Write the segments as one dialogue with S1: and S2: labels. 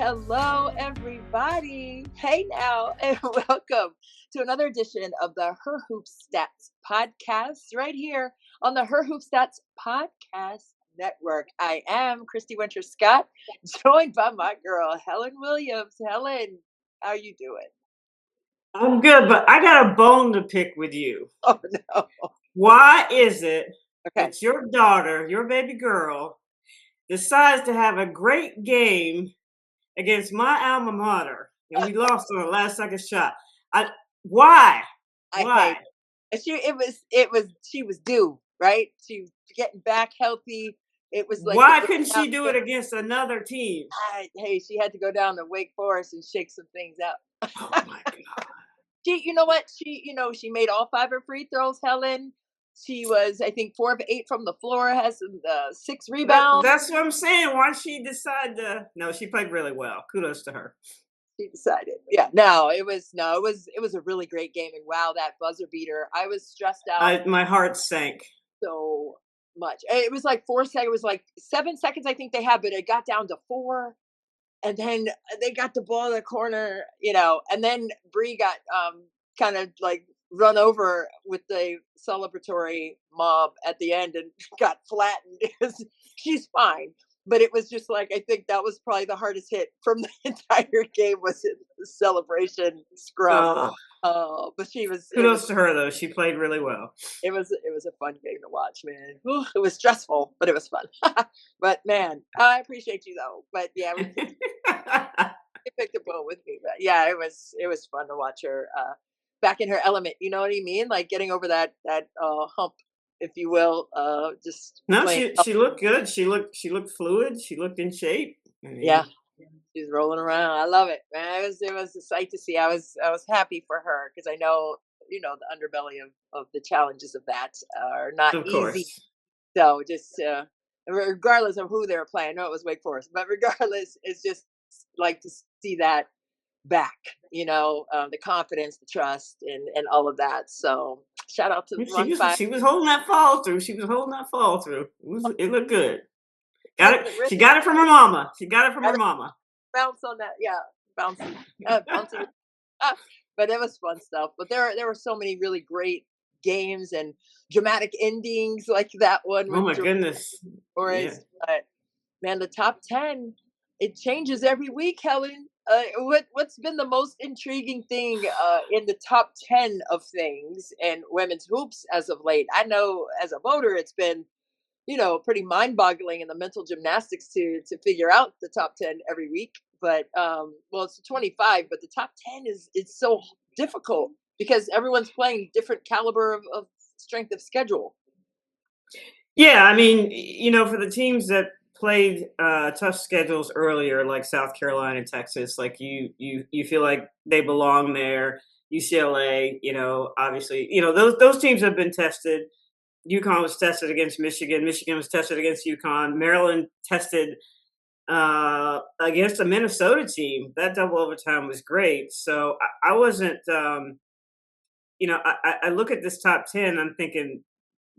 S1: Hello, everybody. Hey now, and welcome to another edition of the Her Hoop Stats podcast right here on the Her Hoop Stats podcast network. I am Christy Winter Scott, joined by my girl, Helen Williams. Helen, how you doing?
S2: I'm good, but I got a bone to pick with you.
S1: Oh, no.
S2: Why is it
S1: Okay.
S2: that your daughter, your baby girl, decides to have a great game against my alma mater, and we lost on the last second shot? Why?
S1: I
S2: Why?
S1: hate it. She was due, right? She was getting back healthy. It was like the
S2: Why
S1: in
S2: couldn't
S1: out
S2: she do it against another team?
S1: hey, she had to go down to Wake Forest and shake some things up.
S2: Oh my God.
S1: You know what? She made all 5 of her free throws, Helen. She was, I think, 4 of 8 from the floor, has 6 rebounds.
S2: That's what I'm saying. Why she decide to? No, she played really well. Kudos to her.
S1: She decided. Yeah, it was a really great game. And wow, that buzzer beater. I was stressed out
S2: My heart sank.
S1: so much. It was like 4 seconds. It was like 7 seconds, I think they had, but it got down to 4. And then they got the ball in the corner, and then Bree got kind of like run over with the celebratory mob at the end and got flattened. She's fine, but it was just like, I think that was probably the hardest hit from the entire game, was in the celebration scrum. But
S2: Kudos to her though. She played really well.
S1: It was a fun game to watch, man. Ooh, it was stressful, but it was fun. But man, I appreciate you though. But yeah, you picked a bone with me. But yeah, it was fun to watch her back in her element. You know what I mean? Like getting over that hump, if you will. Just
S2: No,
S1: playing.
S2: she looked good. She looked fluid. She looked in shape.
S1: Yeah, she's rolling around. I love it, man. It was a sight to see. I was happy for her because I know the underbelly of the challenges of that are not
S2: Of
S1: easy.
S2: course.
S1: So just regardless of who they were playing, I know it was Wake Forest, but regardless, it's just like to see that back. The confidence, the trust, and all of that. So shout out to
S2: She
S1: Run
S2: was
S1: Five.
S2: she was holding that fall through. She was holding that fall through. It looked good. Got
S1: Flipped
S2: it.
S1: the wrist,
S2: She got it from her mama. She got it from
S1: got
S2: her
S1: it,
S2: mama.
S1: bounce on that. Yeah, bouncing. But it was fun stuff. But there were so many really great games and dramatic endings, like that one
S2: Oh
S1: with
S2: my goodness. Yeah.
S1: Forest. But man, the top 10, it changes every week, Helen. What's been the most intriguing thing in the top 10 of things in women's hoops as of late? I know as a voter, it's been pretty mind-boggling in the mental gymnastics to figure out the top 10 every week. But well, it's 25, but the top 10 is so difficult because everyone's playing different caliber of strength of schedule.
S2: Yeah, I mean, for the teams that played tough schedules earlier, like South Carolina, Texas, like you feel like they belong there. UCLA, obviously, those teams have been tested. UConn was tested against Michigan. Michigan was tested against UConn. Maryland tested against a Minnesota team. That double overtime was great. So I wasn't, I look at this top 10, I'm thinking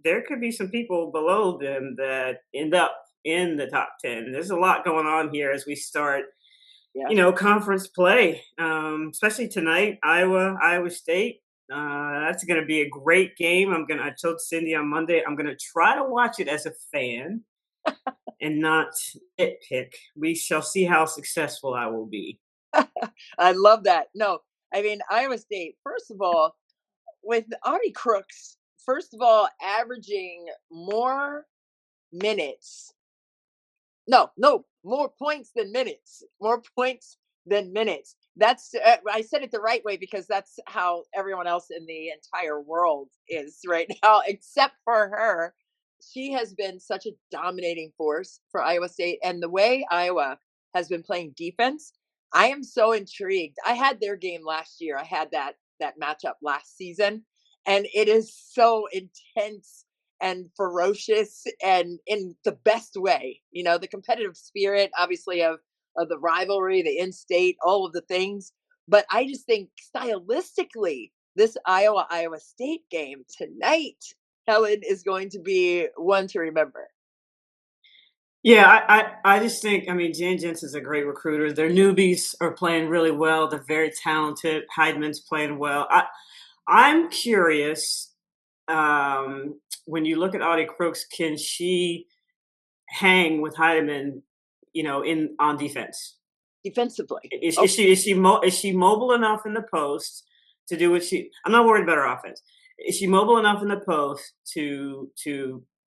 S2: there could be some people below them that end up in the top 10. There's a lot going on here as we start, conference play, especially tonight, Iowa State. That's going to be a great game. I told Cindy on Monday, I'm going to try to watch it as a fan and not nitpick. We shall see how successful I will be.
S1: I love that. No, I mean, Iowa State, first of all, with Ari Crooks, first of all, averaging more minutes. No, more points than minutes. More points than minutes. That's I said it the right way because that's how everyone else in the entire world is right now, except for her. She has been such a dominating force for Iowa State, and the way Iowa has been playing defense, I am so intrigued. I had their game last year. I had that matchup last season, and it is so intense and ferocious and in the best way. The competitive spirit, obviously, of the rivalry, the in-state, all of the things. But I just think stylistically, this Iowa State game tonight, Helen, is going to be one to remember.
S2: Yeah, I just think, I mean, Jan Jensen's a great recruiter. Their newbies are playing really well. They're very talented. Heideman's playing well. I'm curious, when you look at Audie Crooks, can she hang with Heidemann, in on defense?
S1: Defensively.
S2: Is
S1: Oh,
S2: is she is she mo is she mobile enough in the post to do what she I'm not worried about her offense. Is she mobile enough in the post to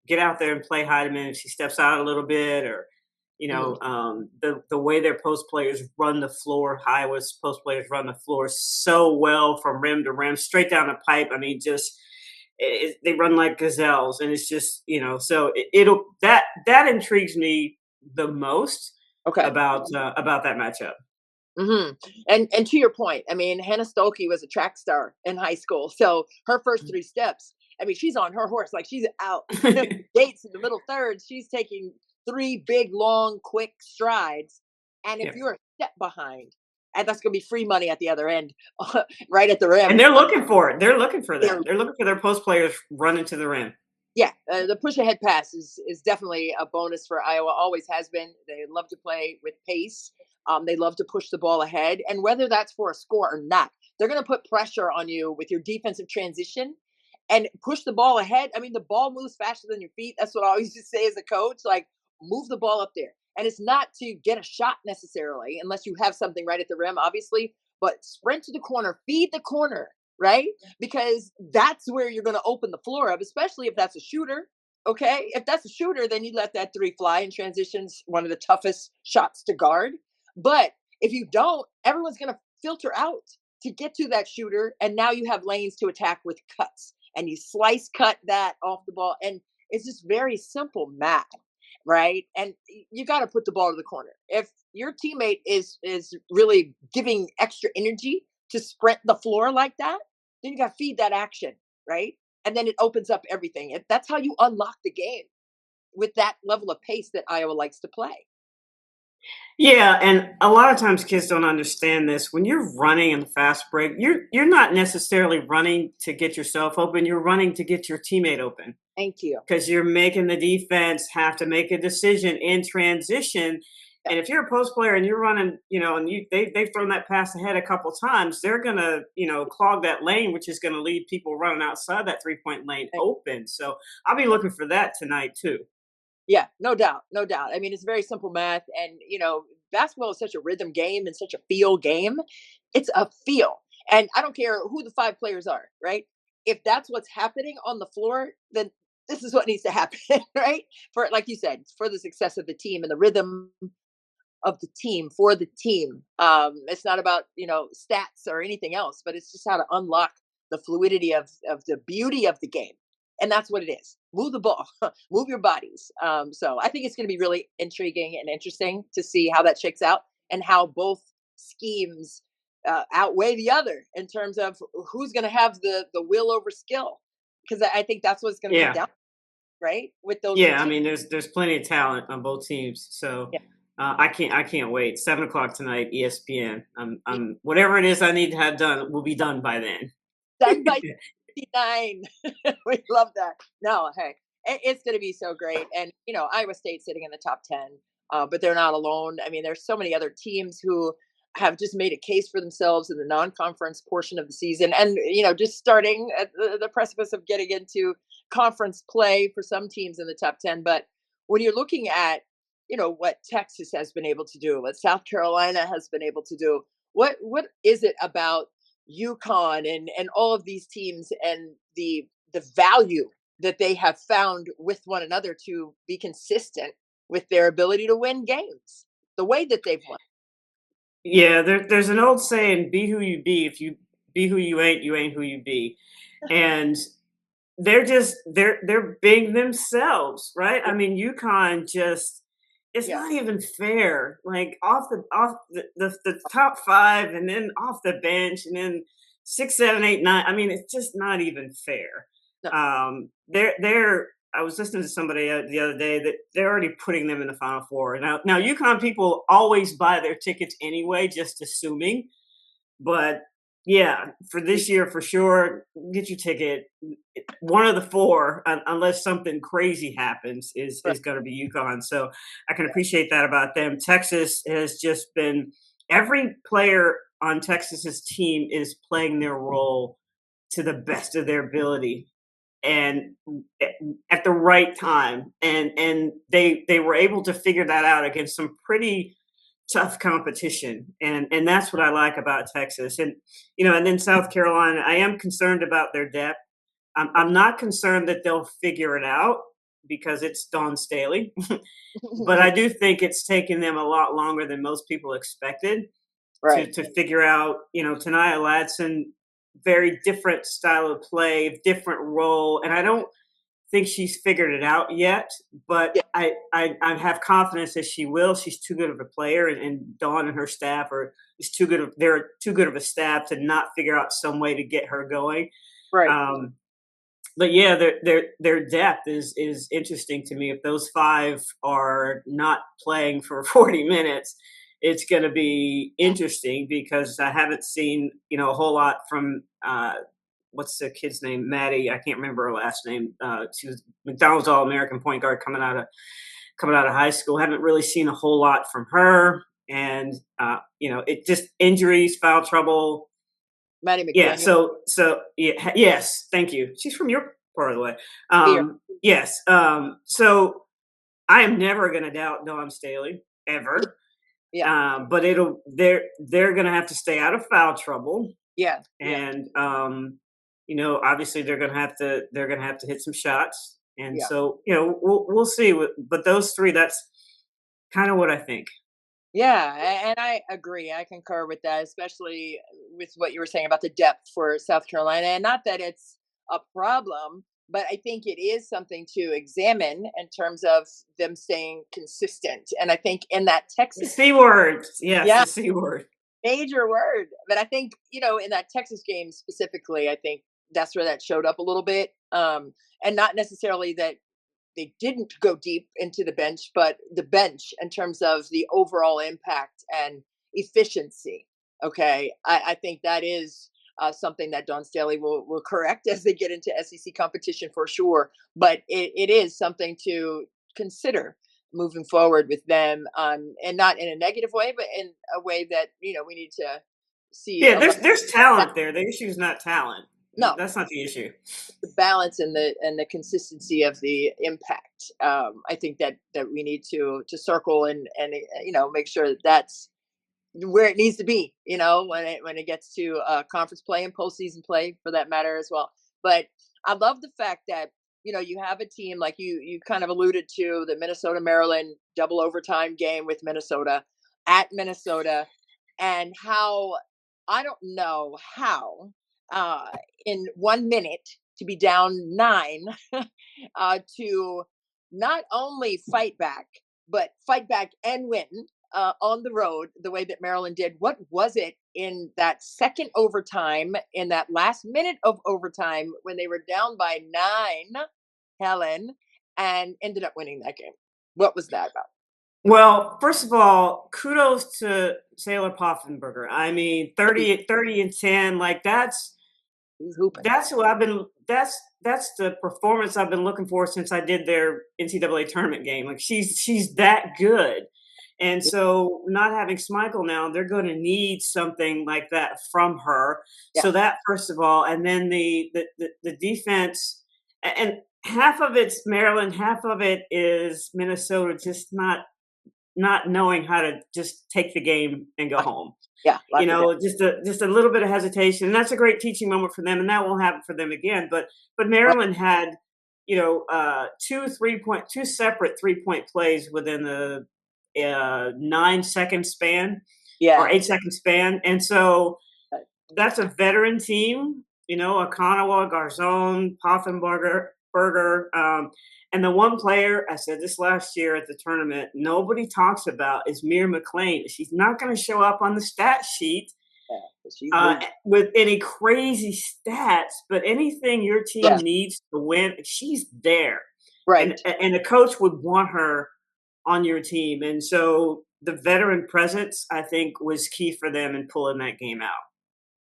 S2: get out there and play Heidemann if she steps out a little bit, or
S1: mhm.
S2: the way their post players run the floor, Iowa's post players run the floor so well from rim to rim, straight down the pipe. I mean, just they run like gazelles, and it's just, so that intrigues me the most
S1: Okay.
S2: about that matchup.
S1: Hmm. And to your point, I mean, Hannah Stolke was a track star in high school, so her first three steps, I mean, she's on her horse, like she's out. Gates in the middle third, she's taking three big, long, quick strides, and if
S2: Yeah.
S1: you're a step behind, and that's going to be free money at the other end, right at the rim.
S2: And they're looking for it. They're looking for
S1: They're
S2: that. They're looking for their post players running to the rim.
S1: Yeah, the push ahead pass is definitely a bonus for Iowa. Always has been. They love to play with pace. They love to push the ball ahead, and whether that's for a score or not, they're going to put pressure on you with your defensive transition and push the ball ahead. I mean, the ball moves faster than your feet. That's what I always just say as a coach. Like, move the ball up there, and it's not to get a shot necessarily, unless you have something right at the rim, obviously. But sprint to the corner, feed the corner, right? Because that's where you're going to open the floor up, especially if that's a shooter. Okay. If that's a shooter, then you let that three fly in transitions, one of the toughest shots to guard. But if you don't, everyone's going to filter out to get to that shooter. And now you have lanes to attack with cuts and you slice cut that off the ball. And it's just very simple math, right? And you got to put the ball to the corner. If your teammate is really giving extra energy to sprint the floor like that, then you got to feed that action, right? And then it opens up everything. That's how you unlock the game with that level of pace that Iowa likes to play.
S2: Yeah, and a lot of times kids don't understand this. When you're running in the fast break, you're not necessarily running to get yourself open. You're running to get your teammate open
S1: Thank you.
S2: because you're making the defense have to make a decision in transition.
S1: Yeah.
S2: And if you're a post player and you're running, and they've thrown that pass ahead a couple times, they're gonna, clog that lane, which is gonna leave people running outside that 3-point lane open. So I'll be looking for that tonight too.
S1: Yeah, no doubt, no doubt. I mean, it's very simple math, and basketball is such a rhythm game and such a feel game. It's a feel, and I don't care who the five players are, right? If that's what's happening on the floor, then this is what needs to happen, right? For like you said, for the success of the team and the rhythm of the team for the team. It's not about stats or anything else, but it's just how to unlock the fluidity of the beauty of the game, and that's what it is. Move the ball, move your bodies. So I think it's going to be really intriguing and interesting to see how that shakes out and how both schemes outweigh the other in terms of who's going to have the will over skill. Because I think that's what it's going to come
S2: Yeah.
S1: down, right? With those two
S2: Yeah, I
S1: teams.
S2: mean, there's plenty of talent on both teams, so
S1: Yeah.
S2: I can't wait. 7 o'clock tonight, ESPN. Whatever it is I need to have done will be done by then.
S1: Done by 59. We love that. No, hey, it's going to be so great. And, Iowa State sitting in the top 10, but they're not alone. I mean, there's so many other teams who have just made a case for themselves in the non-conference portion of the season, and just starting at the precipice of getting into conference play for some teams in the top 10. But when you're looking at what Texas has been able to do, what South Carolina has been able to do, what is it about UConn and all of these teams and the value that they have found with one another to be consistent with their ability to win games the way that they've won.
S2: Yeah, there's an old saying, "Be who you be. If you be who you ain't who you be." And they're being themselves, right? I mean, UConn just it's
S1: Yeah.
S2: not even fair. Like off the top five, and then off the bench, and then 6, 7, 8, 9. I mean, it's just not even fair.
S1: No.
S2: They're. I was listening to somebody the other day that they're already putting them in the Final Four. Now UConn people always buy their tickets anyway, just assuming. But Yeah, for this year, for sure, get your ticket. One of the 4, unless something crazy happens,
S1: Right.
S2: is gonna be UConn, so I can appreciate that about them. Texas has just been every player on Texas's team is playing their role to the best of their ability and at the right time, and they were able to figure that out against some pretty tough competition, and that's what I like about Texas. And and then South Carolina, I am concerned about their depth. I'm not concerned that they'll figure it out because it's Dawn Staley, but I do think it's taken them a lot longer than most people expected
S1: Right.
S2: to figure out. Tanaya Ladson, very different style of play, different role, and I don't think she's figured it out yet, but
S1: Yeah.
S2: I have confidence that she will. She's too good of a player, and Dawn and her staff are is too good of they're too good of a staff to not figure out some way to get her going.
S1: Right.
S2: Um, but yeah, their depth is interesting to me. If those 5 are not playing for 40 minutes, it's going to be interesting because I haven't seen a whole lot from what's the kid's name? Maddie. I can't remember her last name. She was McDonald's All American point guard coming out of high school. Haven't really seen a whole lot from her, and it just injuries, foul trouble.
S1: Maddie
S2: Yeah.
S1: McDaniel.
S2: So yeah. Yes. Thank you. She's from your part of the way.
S1: Here.
S2: Yes. So I am never going to doubt Dawn Staley ever.
S1: Yeah.
S2: But they're going to have to stay out of foul trouble,
S1: Yeah. Yeah.
S2: and obviously they're going to have to hit some shots, and
S1: Yeah.
S2: so we'll see. But those 3, that's kind of what I think.
S1: Yeah, and I agree. I concur with that, especially with what you were saying about the depth for South Carolina. And not that it's a problem, but I think it is something to examine in terms of them staying consistent. And I think in that
S2: The
S1: Texas,
S2: C word, yes,
S1: yeah,
S2: the C word.
S1: major word. But I think, in that Texas game specifically, I think that's where that showed up a little bit. And not necessarily that they didn't go deep into the bench, but the bench in terms of the overall impact and efficiency. Okay, I think that is something that Don Staley will correct as they get into SEC competition for sure. But it is something to consider moving forward with them, and not in a negative way, but in a way that we need to see
S2: Yeah,
S1: a lot.
S2: there's talent there. The issue is not talent.
S1: No,
S2: That's not the issue.
S1: the balance and the consistency of the impact. I think that we need to circle and make sure that that's where it needs to be. When it gets to conference play and postseason play for that matter as well. But I love the fact that you have a team like you kind of alluded to the Minnesota Maryland double overtime game with Minnesota at Minnesota, and how I don't know how uh, in 1 minute to be down 9 to not only fight back, but fight back and win on the road the way that Maryland did. What was it in that second overtime, in that last minute of overtime when they were down by 9, Helen, and ended up winning that game? What was that about?
S2: Well, first of all, kudos to Sailor Poffenberger. I mean,
S1: Hey,
S2: 30 and 10, like
S1: he's hooping.
S2: that's who I've been that's the performance I've been looking for since I did their NCAA tournament game. Like she's that good. And so not having Schmeichel now, they're going to need something like that from her.
S1: Yeah,
S2: So that first of all, and then the defense, and half of it's Maryland, half of it is Minnesota just not knowing how to just take the game and go
S1: lock,
S2: home.
S1: yeah, lock it down.
S2: Just a little bit of hesitation, and that's a great teaching moment for them, and that won't happen for them again. But
S1: Right.
S2: Maryland had two separate 3-point plays within the 9 second span or
S1: Yeah.
S2: 8 second span, and so that's a veteran team. Akanawa, Garzon, Poffenberger. And the one player, I said this last year at the tournament, nobody talks about is Mir McLean. She's not going to show up on the stat sheet
S1: Yeah, but she's legit.
S2: with any crazy stats, but anything your team
S1: Yeah,
S2: needs to win, she's there. And
S1: right.
S2: and a coach would want her on your team. And so the veteran presence, I think, was key for them in pulling that game out.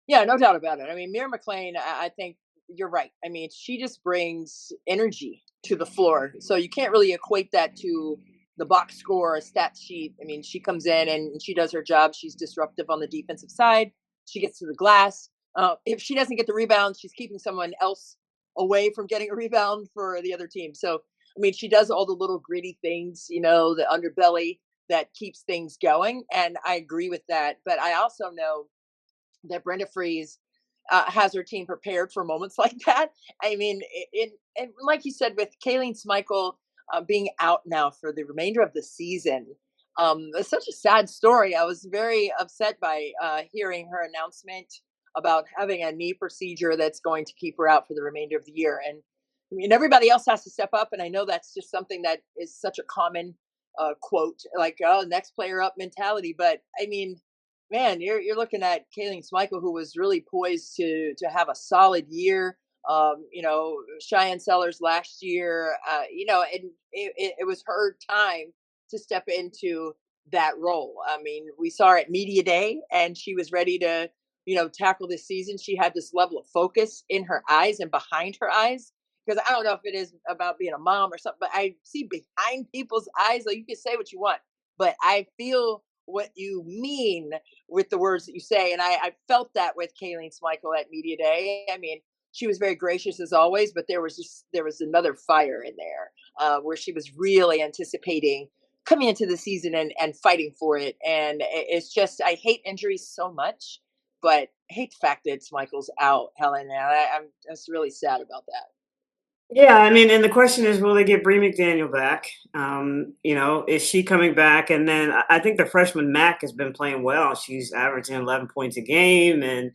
S1: Yeah, no doubt about it. I mean, Mira McLean, I think you're right. I mean, she just brings energy to the floor. So you can't really equate that to the box score or stat sheet. I mean, she comes in and she does her job. She's disruptive on the defensive side. She gets to the glass. If she doesn't get the rebound, she's keeping someone else away from getting a rebound for the other team. So, I mean, she does all the little gritty things, the underbelly that keeps things going. And I agree with that. But I also know that Brenda Freeze has her team prepared for moments like that. I mean, and like you said, with Kayleen Smichael being out now for the remainder of the season, it's such a sad story. I was very upset by hearing her announcement about having a knee procedure that's going to keep her out for the remainder of the year. And I mean, everybody else has to step up. And I know that's just something that is such a common quote, like, oh, next player up mentality. But I mean, man, you're looking at Kayleen Smichael, who was really poised to have a solid year. Cheyenne Sellers last year, and it was her time to step into that role. I mean, we saw her at media day, and she was ready to, tackle this season. She had this level of focus in her eyes and behind her eyes. Because I don't know if it is about being a mom or something, but I see behind people's eyes. Like, you can say what you want, but I feel what you mean with the words that you say. And I felt that with Kayleen Smichael at Media Day. I mean, she was very gracious as always, but there was another fire in there where she was really anticipating coming into the season and fighting for it. And it's just, I hate injuries so much, but I hate the fact that Smichael's out, Helen. And I'm just really sad about that.
S2: Yeah, I mean, and the question is, will they get Bree McDaniel back? Is she coming back? And then I think the freshman Mac has been playing well. She's averaging 11 points a game, and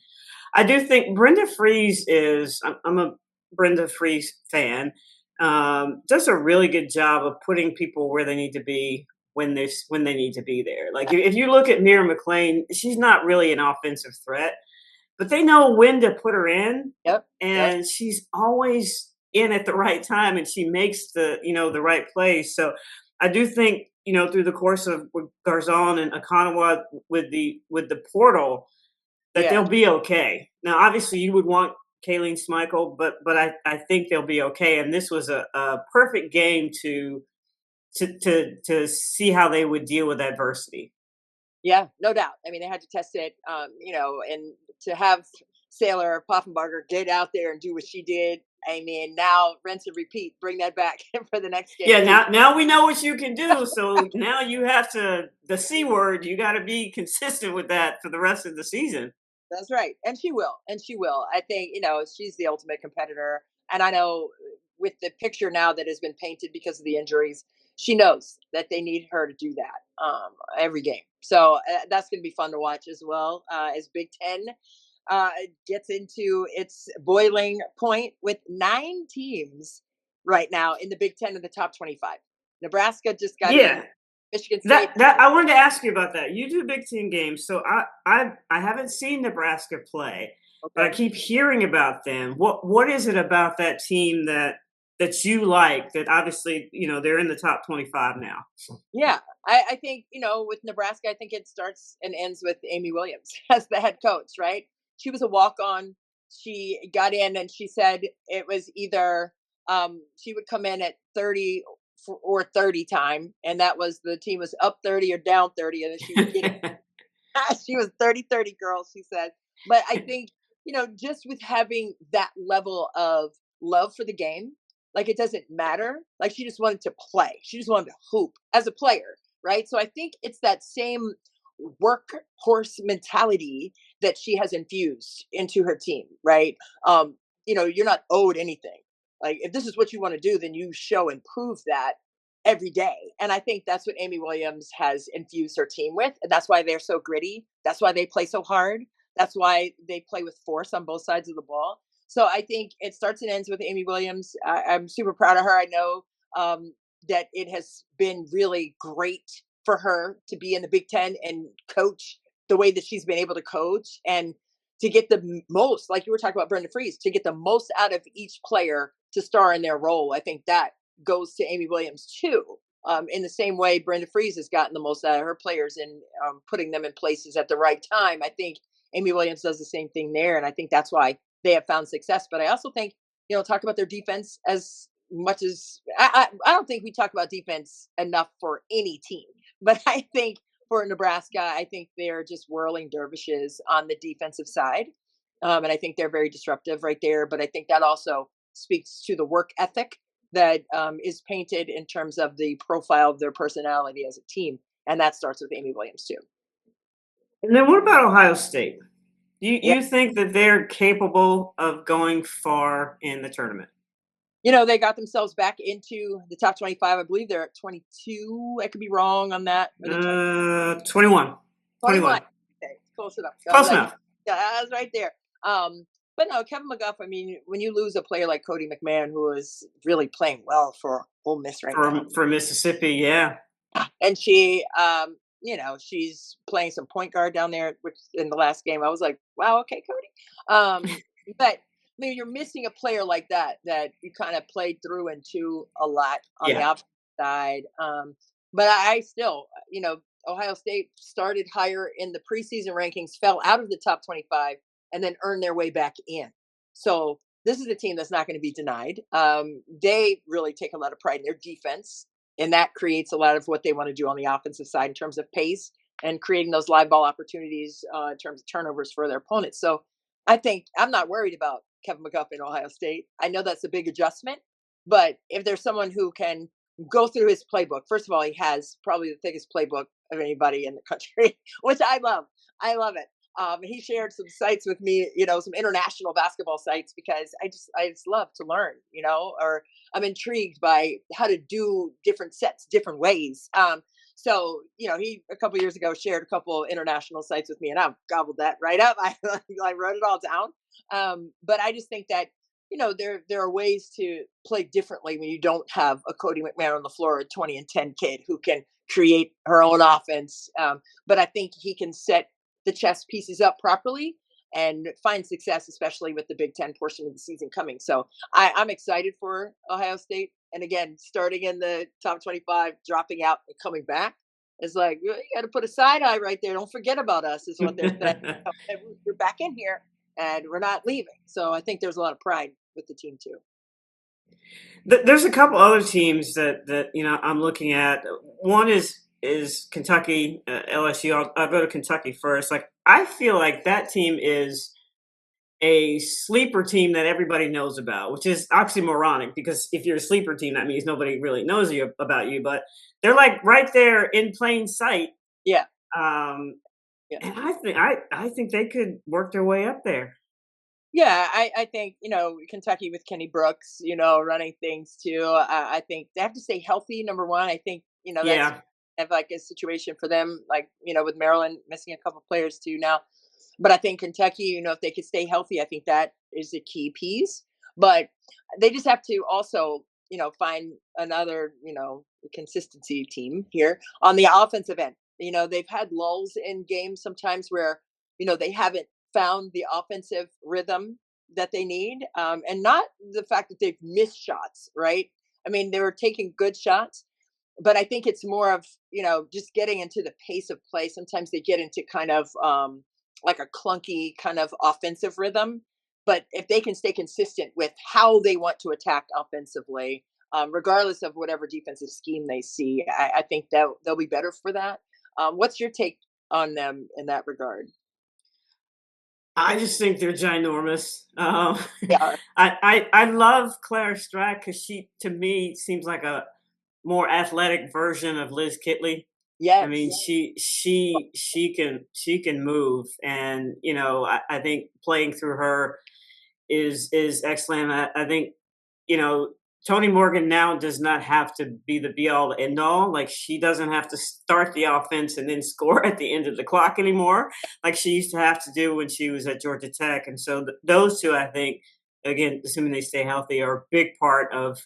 S2: I do think Brenda Freeze is. I'm a Brenda Freeze fan. Does a really good job of putting people where they need to be when they need to be there. Like if you look at Mira McLean, she's not really an offensive threat, but they know when to put her in,
S1: Yep. Yep.
S2: and she's always in at the right time, and she makes the right plays. So I do think through the course of with Garzon and Akanawa with the portal that
S1: Yeah.
S2: they'll be okay. Now, obviously, you would want Kayleen Smichael, but I think they'll be okay. And this was a perfect game to see how they would deal with adversity.
S1: Yeah, no doubt. I mean, they had to test it, and to have Sailor Poffenbarger get out there and do what she did. I mean, now rinse and repeat, bring that back for the next game
S2: Yeah,
S1: too.
S2: now we know what you can do. So now you have to the C word. You got to be consistent with that for the rest of the season.
S1: That's right, and she will, and she will. I think she's the ultimate competitor, and I know with the picture now that has been painted because of the injuries, she knows that they need her to do that every game. So that's going to be fun to watch as well as Big Ten gets into its boiling point with 9 teams right now in the Big Ten of the top 25. Nebraska just got in.
S2: Yeah,
S1: Michigan State.
S2: that I wanted to ask you about that. You do Big Ten games, so I haven't seen Nebraska play, but I
S1: Okay.
S2: keep hearing about them. What is it about that team that you like? That obviously they're in the top 25 now.
S1: Yeah, I think with Nebraska, I think it starts and ends with Amy Williams as the head coach. Right? She was a walk on. She got in and she said it was either she would come in at 30 or 30 time, and that was the team was up 30 or down 30, and then she would get she was 30-30 girl, she said. But I think, just with having that level of love for the game, like it doesn't matter. Like she just wanted to play. She just wanted to hoop as a player, right? So I think it's that same workhorse mentality that she has infused into her team, right? You're not owed anything. Like if this is what you want to do, then you show and prove that every day. And I think that's what Amy Williams has infused her team with. And that's why they're so gritty. That's why they play so hard. That's why they play with force on both sides of the ball. So I think it starts and ends with Amy Williams. I'm super proud of her. I know that it has been really great for her to be in the Big Ten and coach the way that she's been able to coach and to get the most, like you were talking about Brenda Freeze, to get the most out of each player to star in their role. I think that goes to Amy Williams too. In the same way, Brenda Freeze has gotten the most out of her players and putting them in places at the right time. I think Amy Williams does the same thing there, and I think that's why they have found success. But I also think, talk about their defense as much as I don't think we talk about defense enough for any team. But I think for Nebraska, I think they're just whirling dervishes on the defensive side. And I think they're very disruptive right there. But I think that also speaks to the work ethic that is painted in terms of the profile of their personality as a team. And that starts with Amy Williams, too.
S2: And then what about Ohio State? You
S1: Yeah.
S2: you think that they're capable of going far in the tournament?
S1: They got themselves back into the top 25. I believe they're at 22. I could be wrong on that. Or the
S2: 21.
S1: 21.
S2: 21.
S1: Okay, close enough. I was
S2: Close
S1: like,
S2: enough.
S1: yeah, I was right there. But no, Kevin McGuff, I mean, when you lose a player like Cody McMahon, who is really playing well for Ole Miss right now,
S2: For Mississippi, yeah.
S1: and she's playing some point guard down there, which in the last game, I was like, wow, okay, Cody. But I mean, you're missing a player like that you kind of played through into a lot on the
S2: Yeah.
S1: opposite side. But I still, Ohio State started higher in the preseason rankings, fell out of the top 25, and then earned their way back in. So this is a team that's not going to be denied. They really take a lot of pride in their defense, and that creates a lot of what they want to do on the offensive side in terms of pace and creating those live ball opportunities in terms of turnovers for their opponents. So I think I'm not worried about Kevin McGuff in Ohio State. I know that's a big adjustment, but if there's someone who can go through his playbook, first of all, he has probably the thickest playbook of anybody in the country, which I love. I love it. He shared some sites with me, some international basketball sites because I just love to learn, or I'm intrigued by how to do different sets different ways. So he a couple years ago shared a couple international sites with me, and I've gobbled that right up. I wrote it all down. But I just think that there are ways to play differently when you don't have a Cody McMahon on the floor, a 20 and 10 kid who can create her own offense. But I think he can set the chess pieces up properly and find success, especially with the Big Ten portion of the season coming. So I'm excited for Ohio State. And again, starting in the top 25, dropping out and coming back is like, you got to put a side eye right there. Don't forget about us, is what they're saying. We're back in here and we're not leaving. So I think there's a lot of pride with the team too.
S2: There's a couple other teams that I'm looking at. One is Kentucky, LSU. I'll go to Kentucky first. Like I feel like that team is a sleeper team that everybody knows about, which is oxymoronic because if you're a sleeper team, that means nobody really knows about you. But they're like right there in plain sight.
S1: Yeah.
S2: Yeah. And I think they could work their way up there.
S1: Yeah, I think, Kentucky with Kenny Brooks, running things too. I think they have to stay healthy, number one. I think, that's
S2: Yeah.
S1: have like a situation for them, like, with Maryland missing a couple players too now. But I think Kentucky, if they could stay healthy, I think that is a key piece. But they just have to also, find another, consistency team here on the offensive end. They've had lulls in games sometimes where, they haven't found the offensive rhythm that they need. And not the fact that they've missed shots, right? I mean, they were taking good shots, but I think it's more of, just getting into the pace of play. Sometimes they get into kind of like a clunky kind of offensive rhythm. But if they can stay consistent with how they want to attack offensively, regardless of whatever defensive scheme they see, I think that they'll be better for that. What's your take on them in that regard?
S2: I just think they're ginormous.
S1: Yeah.
S2: I love Claire Strack because she, to me, seems like a more athletic version of Liz Kitley. I mean,
S1: Yes.
S2: she can move, and I think playing through her is excellent. I think you know Tony Morgan now does not have to be the be all end all. Like she doesn't have to start the offense and then score at the end of the clock anymore, like she used to have to do when she was at Georgia Tech. And so those two, I think, again, assuming they stay healthy, are a big part of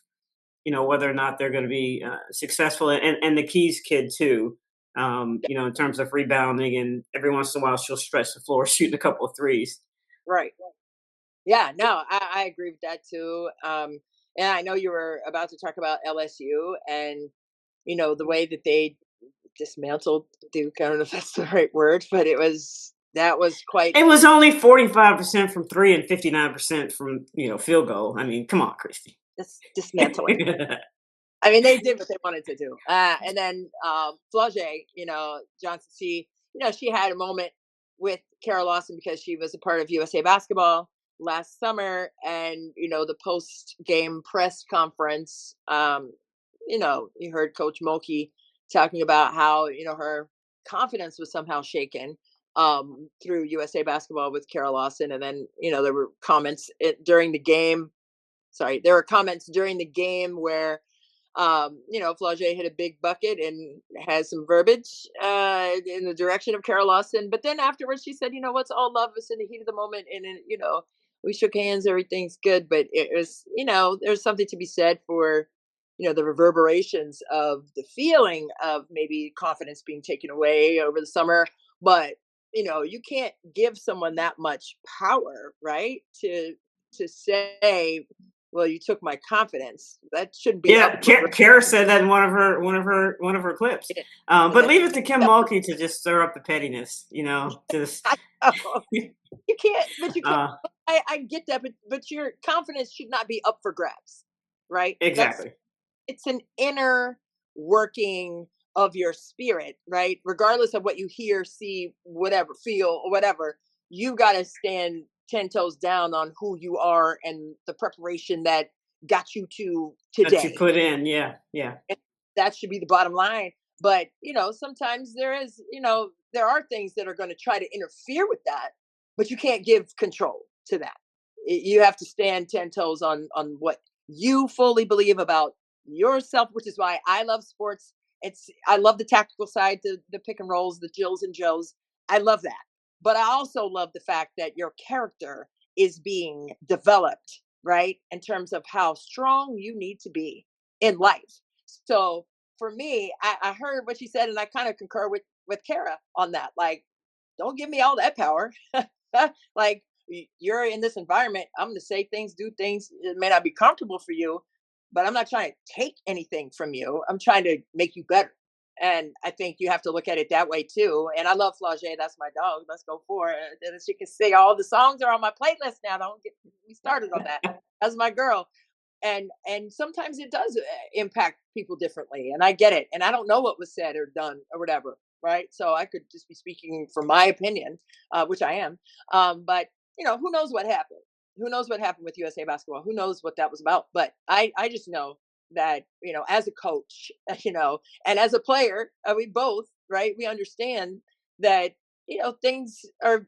S2: whether or not they're going to be successful. And the Keys kid too. In terms of rebounding, and every once in a while she'll stretch the floor shooting a couple of threes.
S1: Right. Yeah, no, I agree with that too. And I know you were about to talk about LSU and the way that they dismantled Duke. I don't know if that's the right word, but That was quite
S2: It was only 45% from three and 59% from field goal. I mean, come on, Christy.
S1: dismantling. I mean, they did what they wanted to do. And then Flau'jae, Johnson, she had a moment with Kara Lawson because she was a part of USA Basketball last summer, and the post game press conference. You heard Coach Mulkey talking about how her confidence was somehow shaken through USA Basketball with Kara Lawson, and then there were comments during the game. Sorry, there were comments during the game where Flau'jae hit a big bucket and has some verbiage in the direction of Carol Lawson. But then afterwards, she said, what's all love is in the heat of the moment. And, we shook hands, everything's good. But it was, there's something to be said for, the reverberations of the feeling of maybe confidence being taken away over the summer. But, you can't give someone that much power, right? To say, well, you took my confidence. That shouldn't be
S2: Yeah,
S1: up for
S2: Kara said that in one of her clips.
S1: granted.
S2: But leave it to Kim Mulkey to just stir up the pettiness. Just
S1: I know. You can't, but you can't.
S2: uh,
S1: I get that, but your confidence should not be up for grabs, right?
S2: exactly.
S1: It's an inner working of your spirit, right? Regardless of what you hear, see, whatever, feel, or whatever, you got to stand 10 toes down on who you are and the preparation that got you to
S2: That you
S1: today.
S2: put in, yeah, yeah.
S1: And that should be the bottom line. But, sometimes there are things that are going to try to interfere with that, but you can't give control to that. You have to stand 10 toes on what you fully believe about yourself, which is why I love sports. I love the tactical side, the pick and rolls, the Jills and Joes. I love that. But I also love the fact that your character is being developed, right? In terms of how strong you need to be in life. So for me, I heard what she said, and I kind of concur with Kara on that. Like, don't give me all that power. Like, you're in this environment. I'm going to say things, do things. It may not be comfortable for you, but I'm not trying to take anything from you. I'm trying to make you better. And I think you have to look at it that way too. And I love Flau'jae. That's my dog. Let's go for it. And she can sing. All the songs are on my playlist now. Don't get me started on that. That's my girl. And sometimes it does impact people differently, and I get it. And I don't know what was said or done or whatever, right? So I could just be speaking from my opinion, which I am. But who knows what happened? Who knows what happened with USA Basketball? Who knows what that was about? But I just know that as a coach, and as a player, we both, right? We understand that things are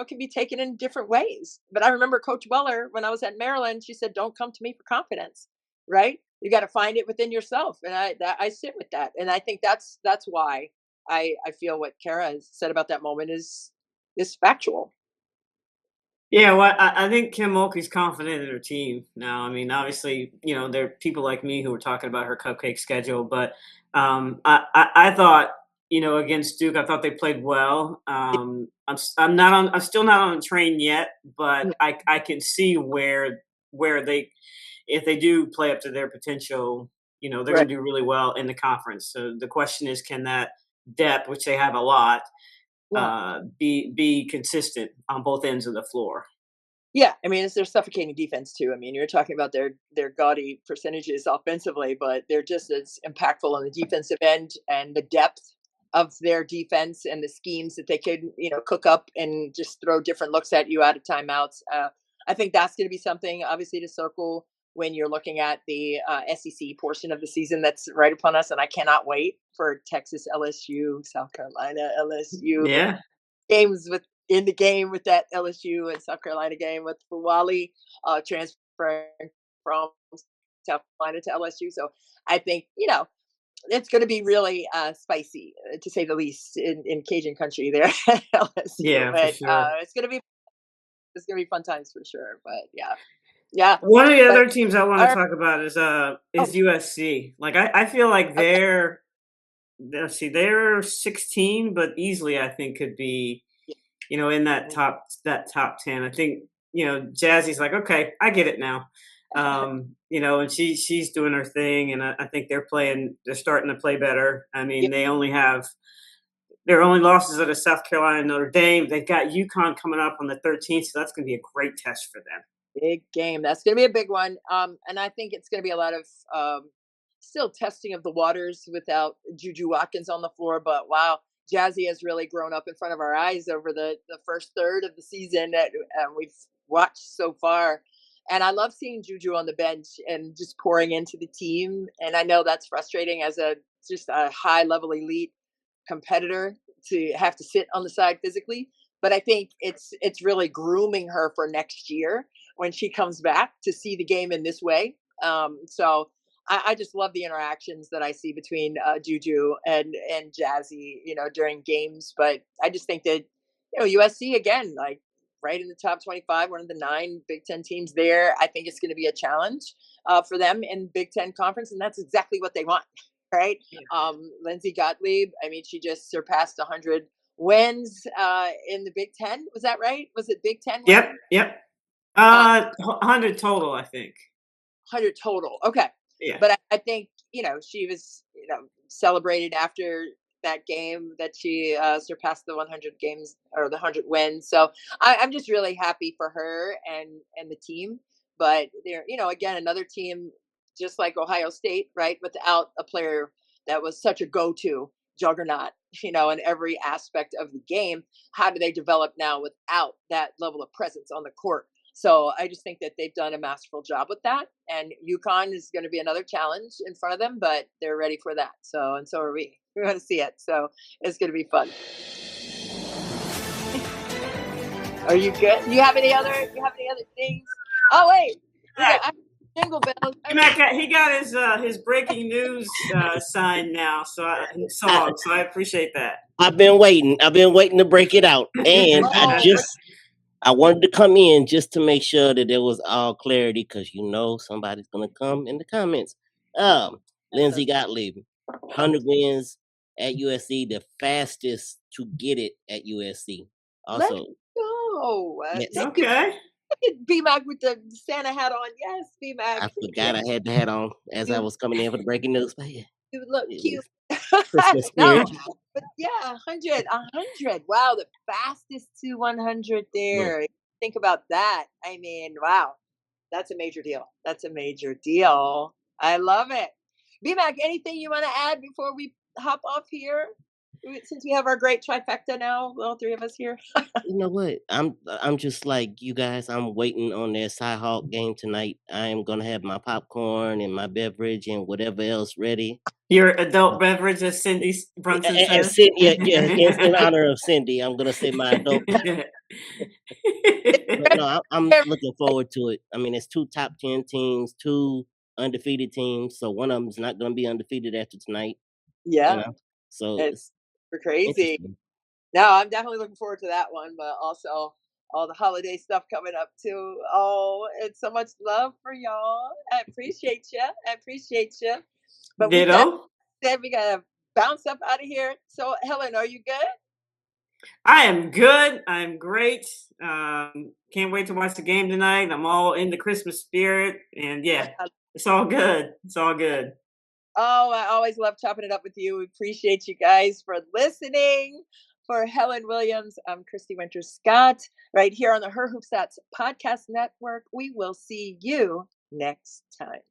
S1: can be taken in different ways. But I remember Coach Weller, when I was at Maryland, she said, don't come to me for confidence, right? You got to find it within yourself. And I sit with that. And I think that's why I feel what Kara has said about that moment is factual.
S2: Yeah, well, I think Kim Mulkey's confident in her team now. I mean, obviously, there are people like me who were talking about her cupcake schedule, but I thought, against Duke, I thought they played well. I'm still not on the train yet, but I can see where they, if they do play up to their potential, they're
S1: Right.
S2: going to do really well in the conference. So the question is, can that depth, which they have a lot,
S1: Yeah.
S2: be consistent on both ends of the floor.
S1: Yeah, I mean, it's their suffocating defense too. I mean, you're talking about their gaudy percentages offensively, but they're just as impactful on the defensive end, and the depth of their defense and the schemes that they could, cook up and just throw different looks at you out of timeouts. I think that's going to be something, obviously, to circle when you're looking at the SEC portion of the season that's right upon us. And I cannot wait for Texas, LSU, South Carolina, LSU
S2: Yeah.
S1: games in the game with that LSU and South Carolina game with Flau'jae transferring from South Carolina to LSU. So I think it's going to be really spicy, to say the least, in Cajun country there at LSU.
S2: Yeah, for
S1: But
S2: sure.
S1: it's gonna be fun times for sure. But yeah, yeah.
S2: One of the
S1: But
S2: other teams I want to
S1: our,
S2: talk about is
S1: oh,
S2: USC. Like I feel like
S1: okay,
S2: they're, let's see, they're 16, but easily I think could be, in
S1: yeah.
S2: that top 10. I think, Jazzy's like, okay, I get it now. And she's doing her thing, and I think they're starting to play better. I
S1: Yeah,
S2: mean, they only have Their only losses are to South Carolina and Notre Dame. They've got UConn coming up on the 13th, so that's going to be a great test for them.
S1: Big game. That's going to be a big one. And I think it's going to be a lot of still testing of the waters without Juju Watkins on the floor. But wow, Jazzy has really grown up in front of our eyes over the first third of the season that we've watched so far. And I love seeing Juju on the bench and just pouring into the team. And I know that's frustrating as a just a high level elite competitor to have to sit on the side physically. But I think it's really grooming her for next year when she comes back to see the game in this way. So I just love the interactions that I see between Juju and Jazzy, during games. But I just think that USC again, like right in the top 25, one of the 9 Big Ten teams there. I think it's going to be a challenge for them in Big Ten conference, and that's exactly what they want, right? Lindsey Gottlieb, I mean, she just surpassed 100 wins in the Big Ten. Was that right? Was it Big Ten
S2: Yep,
S1: wins?
S2: yep. 100 total, I think.
S1: 100 total. Okay.
S2: Yeah.
S1: But I think, she was, celebrated after that game that she surpassed the 100 games or the 100 wins. So I'm just really happy for her and the team. But they're, again, another team just like Ohio State, right? Without a player that was such a go-to juggernaut, in every aspect of the game. How do they develop now without that level of presence on the court? So I just think that they've done a masterful job with that. And UConn is going to be another challenge in front of them, but they're ready for that. So, and so are we. We want to see it. So it's going to be fun. Are you good? You have any other things? Oh, wait. Jingle bells.
S2: He got his breaking news sign now, so I appreciate that.
S3: I've been waiting to break it out, and I wanted to come in just to make sure that there was all clarity, because somebody's gonna come in the comments. Lindsey Gottlieb, 100 wins at USC, the fastest to get it at USC. Also,
S1: let's go.
S3: yes.
S2: Okay.
S1: BMAC with the Santa hat on. Yes, BMAC.
S3: I forgot I had the hat on as I was coming in for the breaking news. But yeah,
S1: You look cute.
S3: Christmas
S1: No,
S3: spirit.
S1: but yeah, 100. Wow, the fastest to 100
S3: Mm.
S1: there. Think about that. I mean, wow, that's a major deal. That's a major deal. I love it. BMAC, anything you want to add before we hop off here? Since we have our great trifecta now, all 3 of us here.
S3: You know what? I'm just like you guys. I'm waiting on that Cy-Hawk game tonight. I am gonna have my popcorn and my beverage and whatever else ready.
S2: Your adult beverage, as Cindy Brunson
S3: And
S2: says.
S3: Yeah, in honor of Cindy, I'm gonna say my adult. But no, I'm looking forward to it. I mean, it's 2 top 10 teams, 2 undefeated teams, so one of them's not gonna be undefeated after tonight.
S1: Yeah,
S3: So
S1: it's
S3: it's
S1: crazy.
S3: interesting.
S1: No, I'm definitely looking forward to that one, but also all the holiday stuff coming up too. Oh, it's so much love for y'all. I appreciate you. But with that
S2: Ditto.
S1: said, we gotta bounce up out of here. So, Helen, are you good?
S2: I am good. I'm great. Can't wait to watch the game tonight. I'm all in the Christmas spirit, and yeah, it's all good. It's all good.
S1: Oh, I always love chopping it up with you. We appreciate you guys for listening. For Helen Williams, I'm Christy Winters Scott, right here on the Her Hoop Stats Podcast Network. We will see you next time.